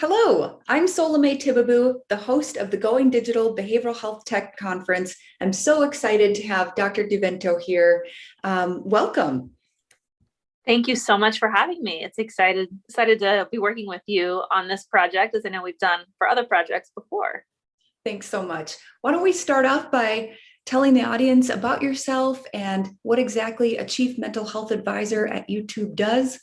Hello, I'm Solomay Tibabu, the host of the Going Digital Behavioral Health Tech Conference. I'm so excited to have Dr. DiVento here. Welcome. Thank you so much for having me. It's excited to be working with you on this project, as I know we've done for other projects before. Thanks so much. Why don't we start off by telling the audience about yourself and what exactly a Chief Mental Health Advisor at YouTube does?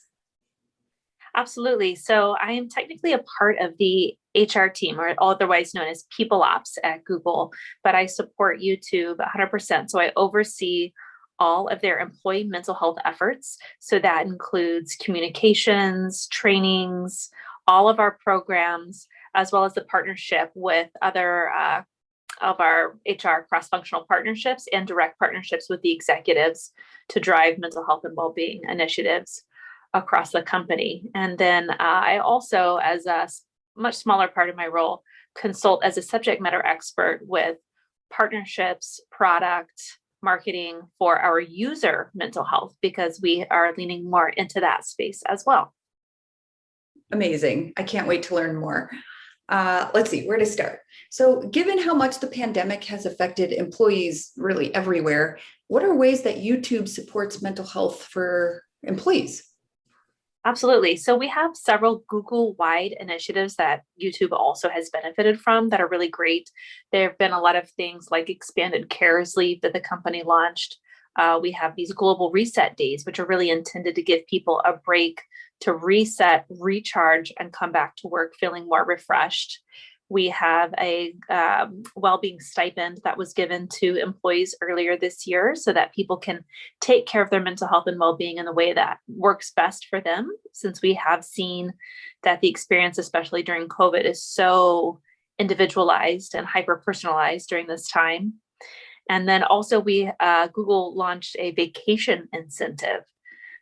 Absolutely. So I am technically a part of the HR team, or otherwise known as People Ops at Google, but I support YouTube 100%. So I oversee all of their employee mental health efforts. So that includes communications, trainings, all of our programs, as well as the partnership with other of our HR cross-functional partnerships and direct partnerships with the executives to drive mental health and well-being initiatives across the company. And then I also, as a much smaller part of my role, consult as a subject matter expert with partnerships, product, marketing for our user mental health, because we are leaning more into that space as well. Amazing. I can't wait to learn more. Let's see where to start. So given how much the pandemic has affected employees really everywhere, what are ways that YouTube supports mental health for employees? Absolutely. So we have several Google-wide initiatives that YouTube also has benefited from that are really great. There have been a lot of things like expanded cares leave that the company launched. We have these global reset days, which are really intended to give people a break to reset, recharge, and come back to work feeling more refreshed. We have a well-being stipend that was given to employees earlier this year so that people can take care of their mental health and well-being in the way that works best for them, since we have seen that the experience, especially during COVID, is so individualized and hyper-personalized during this time. And then also Google launched a vacation incentive.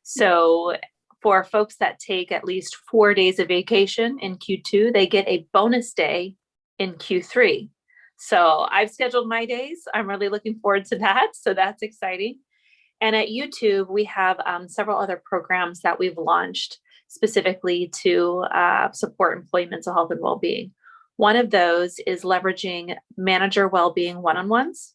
So for folks that take at least 4 days of vacation in Q2, they get a bonus day in Q3. So I've scheduled my days. I'm really looking forward to that. So that's exciting. And at YouTube, we have several other programs that we've launched specifically to support employee mental health and well-being. One of those is leveraging manager well-being one-on-ones.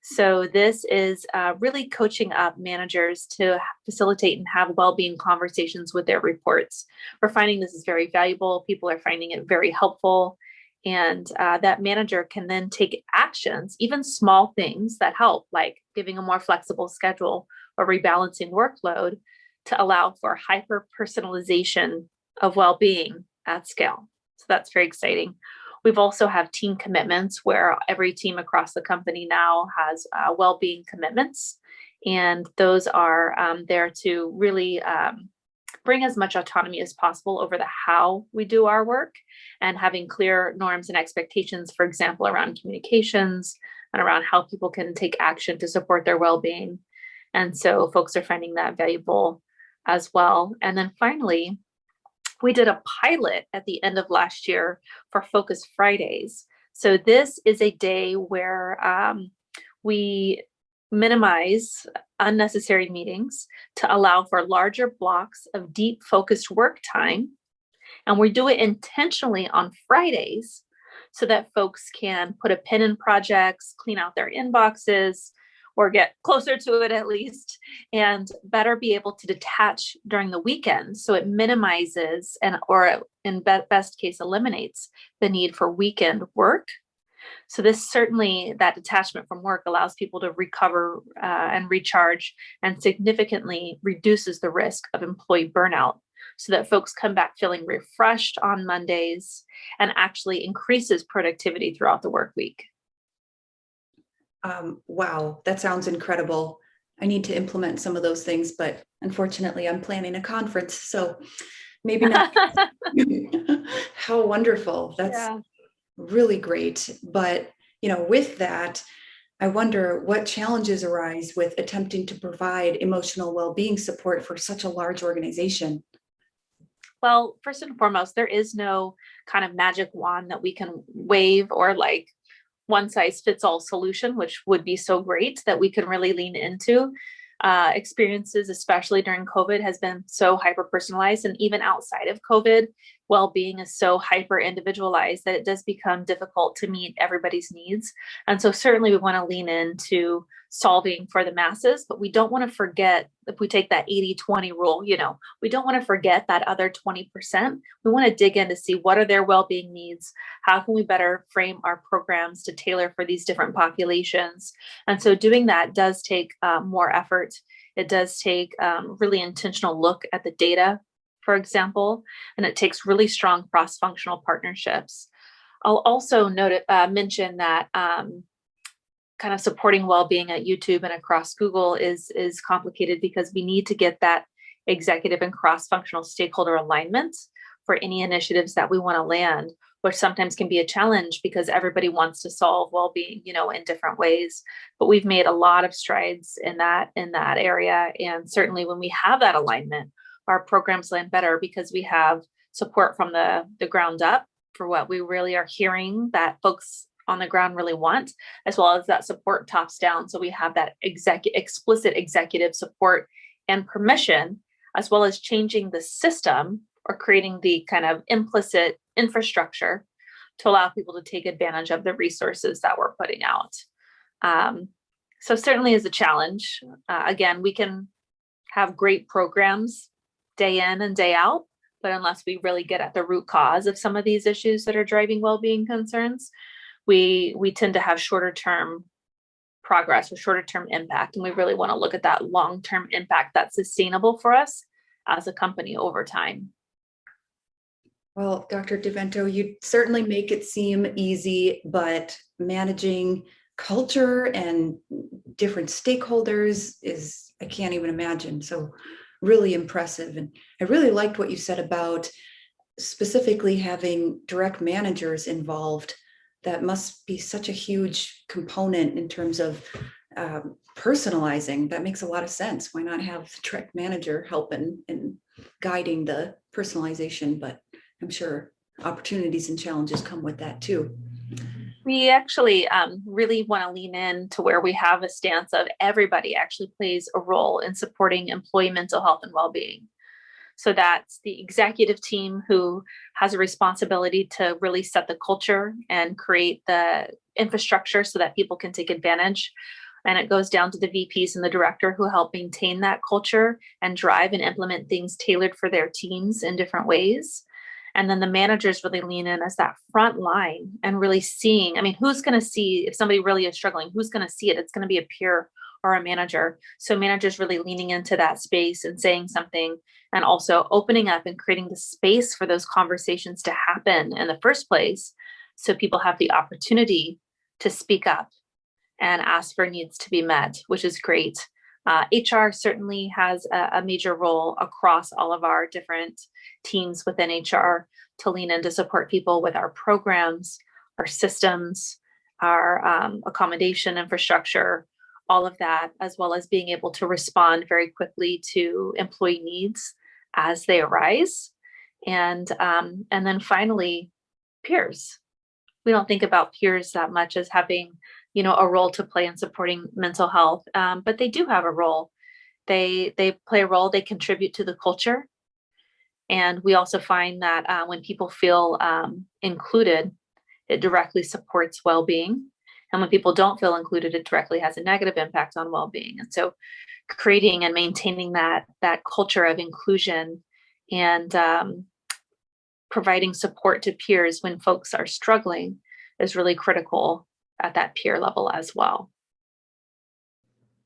So this is really coaching up managers to facilitate and have well-being conversations with their reports. We're finding this is very valuable. People are finding it very helpful. And that manager can then take actions, even small things that help, like giving a more flexible schedule or rebalancing workload to allow for hyper-personalization of well-being at scale. So that's very exciting. We've also have team commitments where every team across the company now has well-being commitments. And those are there to really bring as much autonomy as possible over the how we do our work, and having clear norms and expectations, for example, around communications and around how people can take action to support their well-being. And so folks are finding that valuable as well. And then finally, we did a pilot at the end of last year for Focus Fridays. So this is a day where we minimize unnecessary meetings to allow for larger blocks of deep focused work time. And we do it intentionally on Fridays so that folks can put a pin in projects, clean out their inboxes, or get closer to it at least, and better be able to detach during the weekend. So it minimizes or in best case eliminates the need for weekend work. So this certainly, that detachment from work allows people to recover and recharge, and significantly reduces the risk of employee burnout, so that folks come back feeling refreshed on Mondays and actually increases productivity throughout the work week. Wow, that sounds incredible. I need to implement some of those things, but unfortunately, I'm planning a conference, so maybe not. How wonderful. That's really great. But, with that, I wonder what challenges arise with attempting to provide emotional well-being support for such a large organization. Well, first and foremost, there is no kind of magic wand that we can wave, or like one size fits all solution, which would be so great that we can really lean into. Experiences, especially during COVID, has been so hyper personalized, and even outside of COVID, well-being is so hyper individualized that it does become difficult to meet everybody's needs. And so certainly we want to lean into solving for the masses, but we don't want to forget, if we take that 80-20 rule, we don't want to forget that other 20%. We want to dig in to see what are their well-being needs. How can we better frame our programs to tailor for these different populations? And so doing that does take more effort. It does take really intentional look at the data, for example, and it takes really strong cross-functional partnerships. I'll also mention that kind of supporting well-being at YouTube and across Google is complicated because we need to get that executive and cross-functional stakeholder alignment for any initiatives that we want to land, which sometimes can be a challenge because everybody wants to solve well-being, in different ways. But we've made a lot of strides in that area. And certainly when we have that alignment, our programs land better because we have support from the ground up for what we really are hearing that folks on the ground really want, as well as that support tops down. So we have that explicit executive support and permission, as well as changing the system or creating the kind of implicit infrastructure to allow people to take advantage of the resources that we're putting out. So certainly is a challenge. Again, we can have great programs day in and day out, but unless we really get at the root cause of some of these issues that are driving well-being concerns, we tend to have shorter term progress or shorter term impact. And we really want to look at that long-term impact that's sustainable for us as a company over time. Well, Dr. DiVento, you certainly make it seem easy, but managing culture and different stakeholders I can't even imagine. So really impressive. And I really liked what you said about specifically having direct managers involved. That must be such a huge component in terms of personalizing. That makes a lot of sense. Why not have the direct manager helping and guiding the personalization? But I'm sure opportunities and challenges come with that too. We actually really want to lean in to where we have a stance of everybody actually plays a role in supporting employee mental health and well-being. So that's the executive team who has a responsibility to really set the culture and create the infrastructure so that people can take advantage. And it goes down to the VPs and the director who help maintain that culture and drive and implement things tailored for their teams in different ways. And then the managers really lean in as that front line and really seeing, who's going to see if somebody really is struggling, who's going to see it? It's going to be a peer or a manager. So managers really leaning into that space and saying something, and also opening up and creating the space for those conversations to happen in the first place. So people have the opportunity to speak up and ask for needs to be met, which is great. HR certainly has a major role across all of our different teams within HR to lean in to support people with our programs, our systems, our accommodation infrastructure, all of that, as well as being able to respond very quickly to employee needs as they arise. And then finally, peers. We don't think about peers that much as having a role to play in supporting mental health, but they do have a role. They play a role. They contribute to the culture, and we also find that when people feel included, it directly supports well-being. And when people don't feel included, it directly has a negative impact on well-being. And so, creating and maintaining that culture of inclusion and providing support to peers when folks are struggling is really critical at that peer level as well.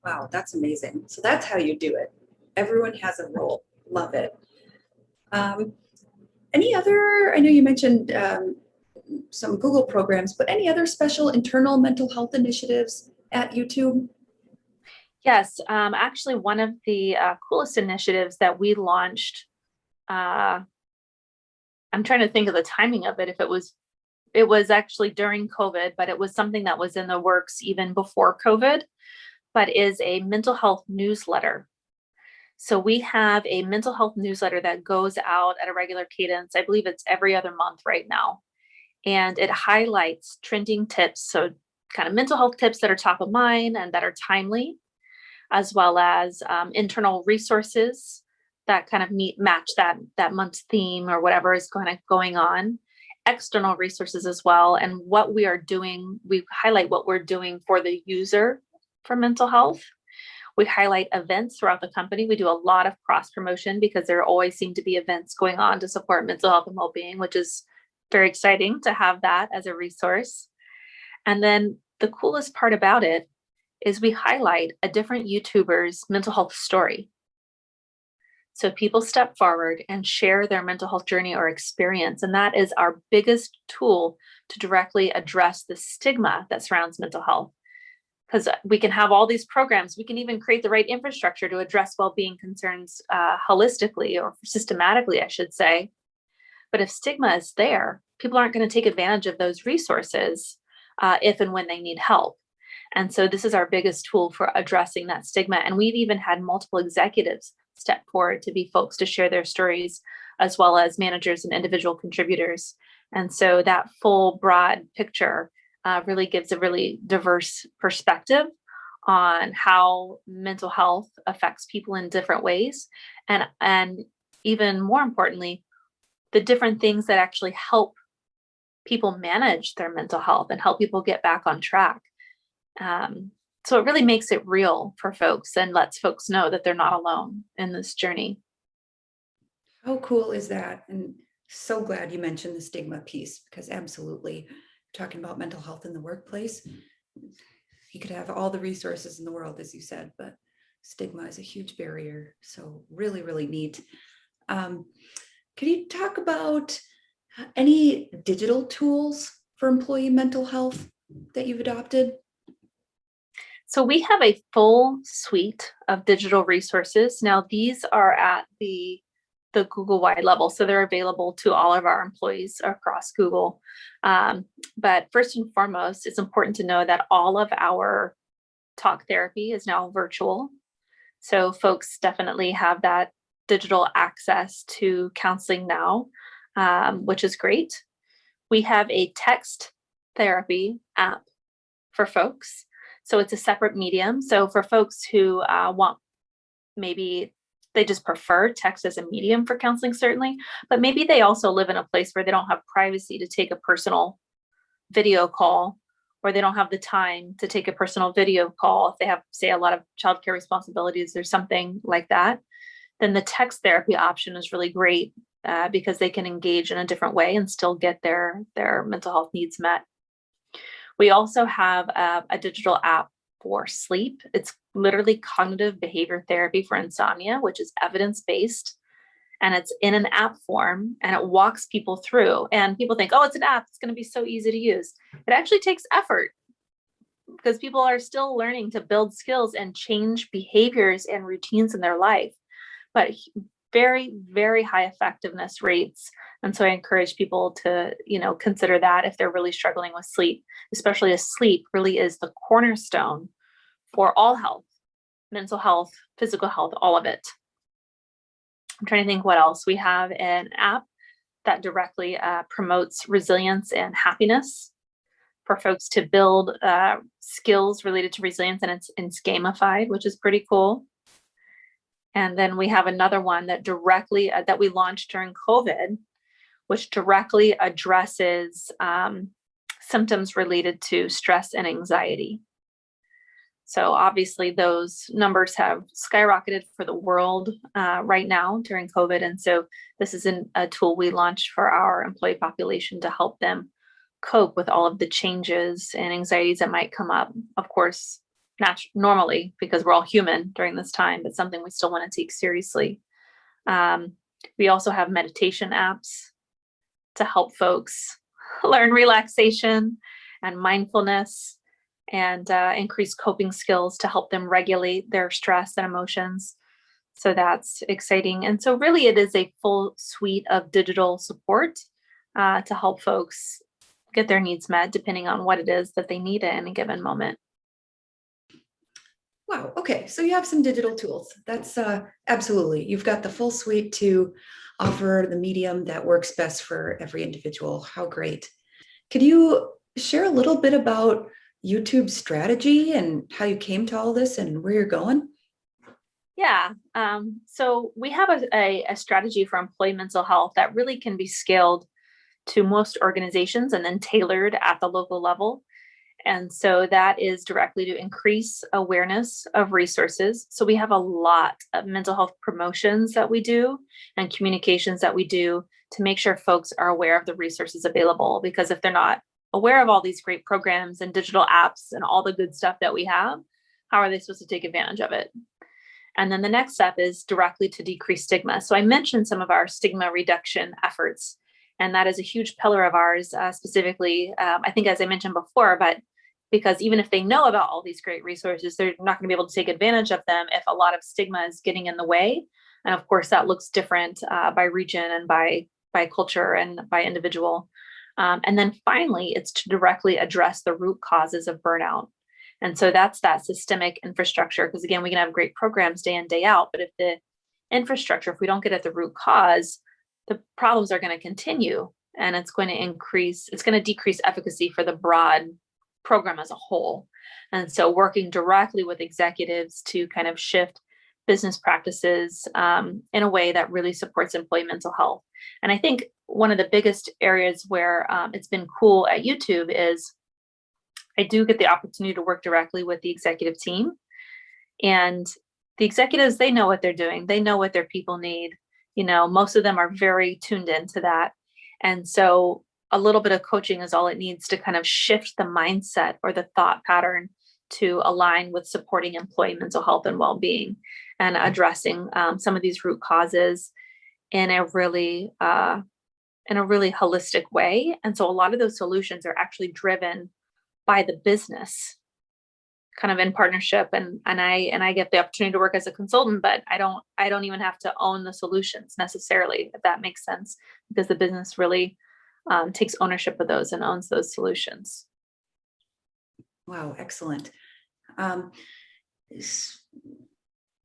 Wow, that's amazing. So that's how you do it. Everyone has a role. Love it. Any other, I know you mentioned some Google programs, but any other special internal mental health initiatives at YouTube? Yes, actually one of the coolest initiatives that we launched, I'm trying to think of the timing of it, if it was actually during COVID, but it was something that was in the works even before COVID, but is a mental health newsletter. So we have a mental health newsletter that goes out at a regular cadence. I believe it's every other month right now. And it highlights trending tips. So kind of mental health tips that are top of mind and that are timely, as well as internal resources that kind of match that month's theme or whatever is going on. External resources as well, and what we are doing. We highlight what we're doing for the user for mental health. We highlight events throughout the company. We do a lot of cross promotion because there always seem to be events going on to support mental health and well-being, which is very exciting to have that as a resource. And then the coolest part about it is we highlight a different YouTuber's mental health story. So people step forward and share their mental health journey or experience. And that is our biggest tool to directly address the stigma that surrounds mental health. Because we can have all these programs, we can even create the right infrastructure to address well-being concerns holistically or systematically, I should say. But if stigma is there, people aren't going to take advantage of those resources if and when they need help. And so this is our biggest tool for addressing that stigma. And we've even had multiple executives step forward to be folks to share their stories, as well as managers and individual contributors. And so that full broad picture really gives a really diverse perspective on how mental health affects people in different ways. And even more importantly, the different things that actually help people manage their mental health and help people get back on track. So it really makes it real for folks and lets folks know that they're not alone in this journey. How cool is that? And so glad you mentioned the stigma piece, because absolutely, talking about mental health in the workplace, you could have all the resources in the world, as you said, but stigma is a huge barrier. So really, really neat. Could you talk about any digital tools for employee mental health that you've adopted? So we have a full suite of digital resources. Now, these are at the Google-wide level, so they're available to all of our employees across Google. But first and foremost, it's important to know that all of our talk therapy is now virtual. So folks definitely have that digital access to counseling now, which is great. We have a text therapy app for folks. So it's a separate medium. So for folks who want, maybe they just prefer text as a medium for counseling, certainly, but maybe they also live in a place where they don't have privacy to take a personal video call, or they don't have the time to take a personal video call if they have, say, a lot of childcare responsibilities or something like that, then the text therapy option is really great because they can engage in a different way and still get their mental health needs met. We also have a digital app for sleep. It's literally cognitive behavior therapy for insomnia, which is evidence-based, and it's in an app form, and it walks people through. And people think, oh, it's an app, it's going to be so easy to use. It actually takes effort because people are still learning to build skills and change behaviors and routines in their life, but very, very high effectiveness rates. And so I encourage people to, consider that if they're really struggling with sleep, especially as sleep really is the cornerstone for all health, mental health, physical health, all of it. I'm trying to think what else. We have an app that directly promotes resilience and happiness for folks to build skills related to resilience, and it's gamified, which is pretty cool. And then we have another one that directly that we launched during COVID, which directly addresses symptoms related to stress and anxiety. So obviously those numbers have skyrocketed for the world right now during COVID. And so this is a tool we launched for our employee population to help them cope with all of the changes and anxieties that might come up. Of course, normally, because we're all human during this time, but something we still want to take seriously. We also have meditation apps to help folks learn relaxation and mindfulness and increase coping skills to help them regulate their stress and emotions. So that's exciting. And so really it is a full suite of digital support to help folks get their needs met depending on what it is that they need at any given moment. Wow. Okay. So you have some digital tools. That's absolutely. You've got the full suite to offer the medium that works best for every individual. How great. Could you share a little bit about YouTube's strategy and how you came to all this and where you're going? Yeah. So we have a strategy for employee mental health that really can be scaled to most organizations and then tailored at the local level. And so that is directly to increase awareness of resources. So we have a lot of mental health promotions that we do and communications that we do to make sure folks are aware of the resources available. Because if they're not aware of all these great programs and digital apps and all the good stuff that we have, how are they supposed to take advantage of it? And then the next step is directly to decrease stigma. So I mentioned some of our stigma reduction efforts, and that is a huge pillar of ours, specifically, I think, as I mentioned before, but because even if they know about all these great resources, they're not going to be able to take advantage of them if a lot of stigma is getting in the way. And of course, that looks different by region and by culture and by individual. And then finally, it's to directly address the root causes of burnout. And so that's that systemic infrastructure. Because again, we can have great programs day in, day out, but if the infrastructure, if we don't get at the root cause, the problems are going to continue, and it's going to decrease efficacy for the broad program as a whole. And so working directly with executives to kind of shift business practices in a way that really supports employee mental health. And I think one of the biggest areas where it's been cool at YouTube is I do get the opportunity to work directly with the executive team, and the executives, they know what they're doing. They know what their people need. Most of them are very tuned into that. And so a little bit of coaching is all it needs to kind of shift the mindset or the thought pattern to align with supporting employee mental health and well-being and addressing some of these root causes in a really holistic way. And so a lot of those solutions are actually driven by the business, kind of in partnership, and I get the opportunity to work as a consultant, but I don't even have to own the solutions necessarily, if that makes sense, because the business really takes ownership of those and owns those solutions. Wow, excellent. Can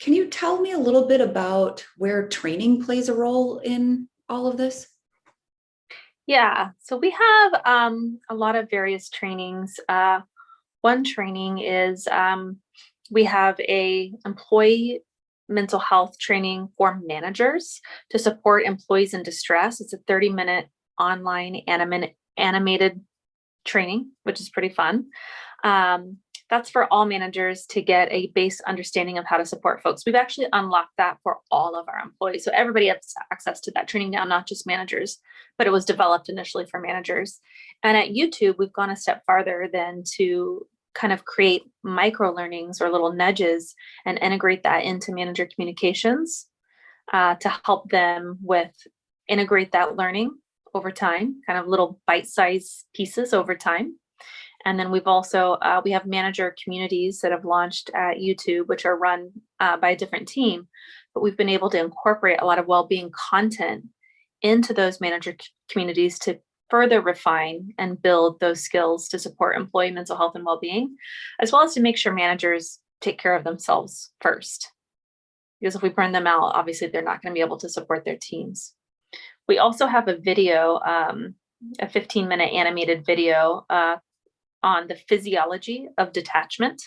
you tell me a little bit about where training plays a role in all of this? Yeah, so we have a lot of various trainings. One training is we have a employee mental health training for managers to support employees in distress. It's a 30-minute online animated training, which is pretty fun. That's for all managers to get a base understanding of how to support folks. We've actually unlocked that for all of our employees. So everybody has access to that training now, not just managers, but it was developed initially for managers. And at YouTube, we've gone a step farther than to kind of create micro learnings or little nudges and integrate that into manager communications to help them integrate that learning over time, kind of little bite-sized pieces over time. And then we've also, we have manager communities that have launched at YouTube, which are run by a different team, but we've been able to incorporate a lot of well-being content into those manager communities to further refine and build those skills to support employee mental health and well-being, as well as to make sure managers take care of themselves first. Because if we burn them out, obviously they're not going to be able to support their teams. We also have a video, a 15-minute animated video on the physiology of detachment.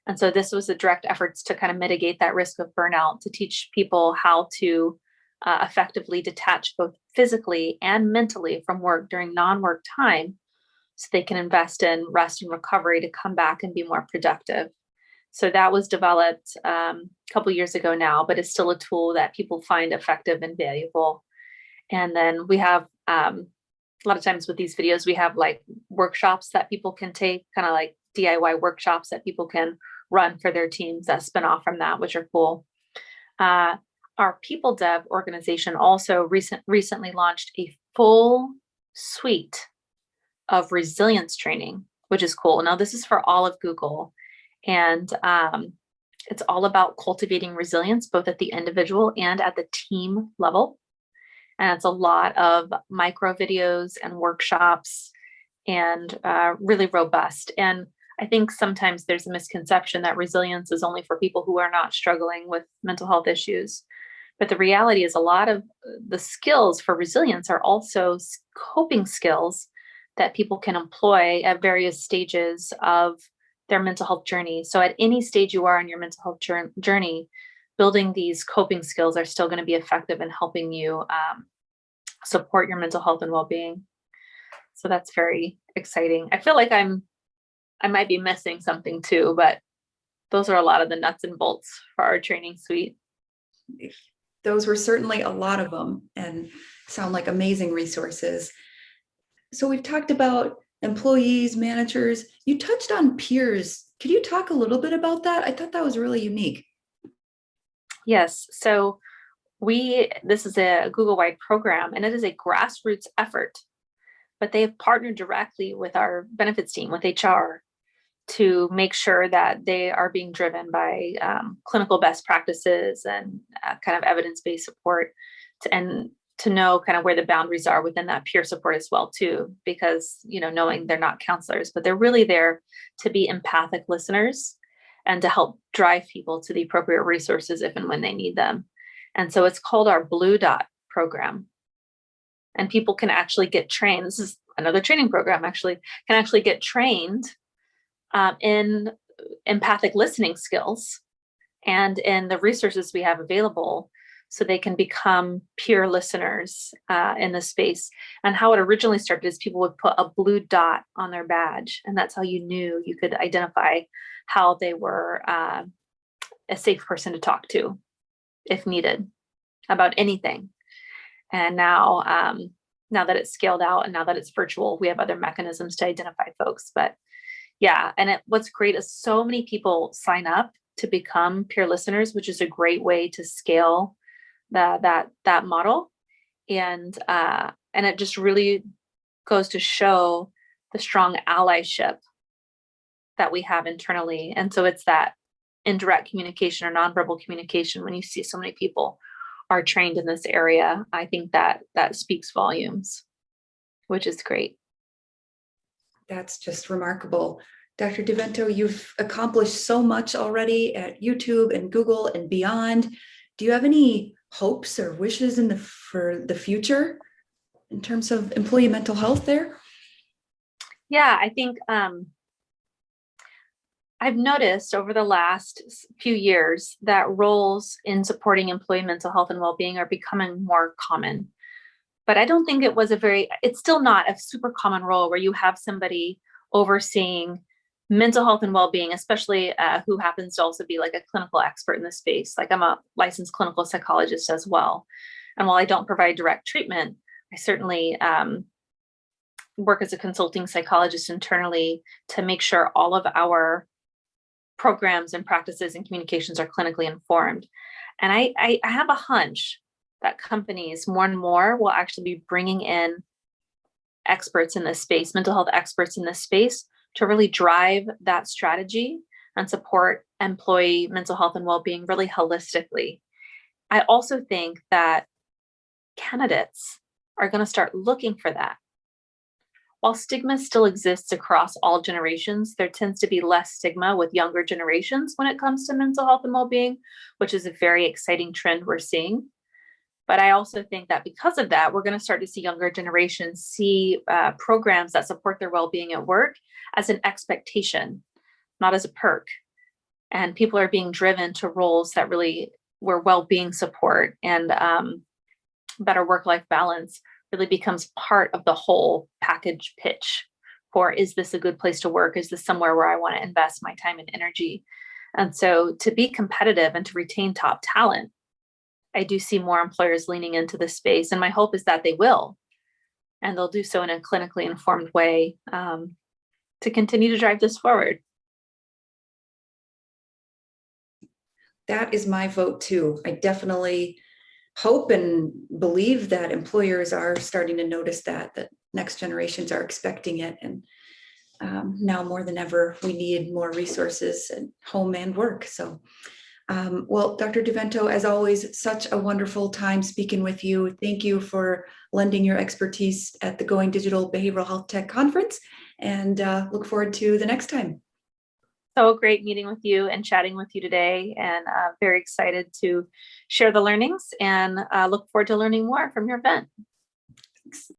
And so this was a direct efforts to kind of mitigate that risk of burnout, to teach people how to effectively detach both physically and mentally from work during non-work time, so they can invest in rest and recovery to come back and be more productive. So that was developed a couple years ago now, but it's still a tool that people find effective and valuable. And then we have a lot of times with these videos, we have like workshops that people can take, kind of like DIY workshops that people can run for their teams that spin off from that, which are cool. Our People Dev organization also recently launched a full suite of resilience training, which is cool. Now, this is for all of Google, and it's all about cultivating resilience, both at the individual and at the team level. And it's a lot of micro videos and workshops, and really robust. And I think sometimes there's a misconception that resilience is only for people who are not struggling with mental health issues. But the reality is a lot of the skills for resilience are also coping skills that people can employ at various stages of their mental health journey. So at any stage you are in your mental health journey, building these coping skills are still going to be effective in helping you support your mental health and well-being. So that's very exciting. I feel like I might be missing something too, but those are a lot of the nuts and bolts for our training suite. Those were certainly a lot of them and sound like amazing resources. So we've talked about employees, managers. You touched on peers. Could you talk a little bit about that? I thought that was really unique. Yes. So this is a Google-wide program, and it is a grassroots effort, but they have partnered directly with our benefits team, with HR, to make sure that they are being driven by clinical best practices and kind of evidence-based support, and to know kind of where the boundaries are within that peer support as well too, because, knowing they're not counselors, but they're really there to be empathic listeners and to help drive people to the appropriate resources if and when they need them. And so it's called our Blue Dot program. And people can actually get trained. This is another training program, can actually get trained in empathic listening skills and in the resources we have available, so they can become peer listeners in this space. And how it originally started is people would put a blue dot on their badge, and that's how you could identify how they were a safe person to talk to if needed about anything. And now that it's scaled out and now that it's virtual, we have other mechanisms to identify folks. But yeah, and what's great is so many people sign up to become peer listeners, which is a great way to scale that model. And it just really goes to show the strong allyship that we have internally. And so it's that indirect communication or nonverbal communication. When you see so many people are trained in this area, I think that speaks volumes, which is great. That's just remarkable. Dr. DiVento, you've accomplished so much already at YouTube and Google and beyond. Do you have any hopes or wishes for the future in terms of employee mental health there? Yeah, I think I've noticed over the last few years that roles in supporting employee mental health and well-being are becoming more common. But I don't think it's still not a super common role where you have somebody overseeing mental health and well-being, especially who happens to also be like a clinical expert in the space. Like, I'm a licensed clinical psychologist as well. And while I don't provide direct treatment, I certainly work as a consulting psychologist internally to make sure all of our programs and practices and communications are clinically informed. And I have a hunch that companies more and more will actually be bringing in experts in this space, mental health experts in this space, to really drive that strategy and support employee mental health and well-being really holistically. I also think that candidates are going to start looking for that. While stigma still exists across all generations, there tends to be less stigma with younger generations when it comes to mental health and well-being, which is a very exciting trend we're seeing. But I also think that because of that, we're going to start to see younger generations see programs that support their well-being at work as an expectation, not as a perk. And people are being driven to roles that really where well-being support and better work-life balance really becomes part of the whole package pitch for, is this a good place to work? Is this somewhere where I want to invest my time and energy? And so to be competitive and to retain top talent, I do see more employers leaning into this space. And my hope is that they will, and they'll do so in a clinically informed way to continue to drive this forward. That is my vote too. I definitely hope and believe that employers are starting to notice that next generations are expecting it. And now more than ever, we need more resources at home and work. So, well, Dr. DiVento, as always, such a wonderful time speaking with you. Thank you for lending your expertise at the Going Digital Behavioral Health Tech Conference, and look forward to the next time. So great meeting with you and chatting with you today, and very excited to share the learnings, and look forward to learning more from your event. Thanks.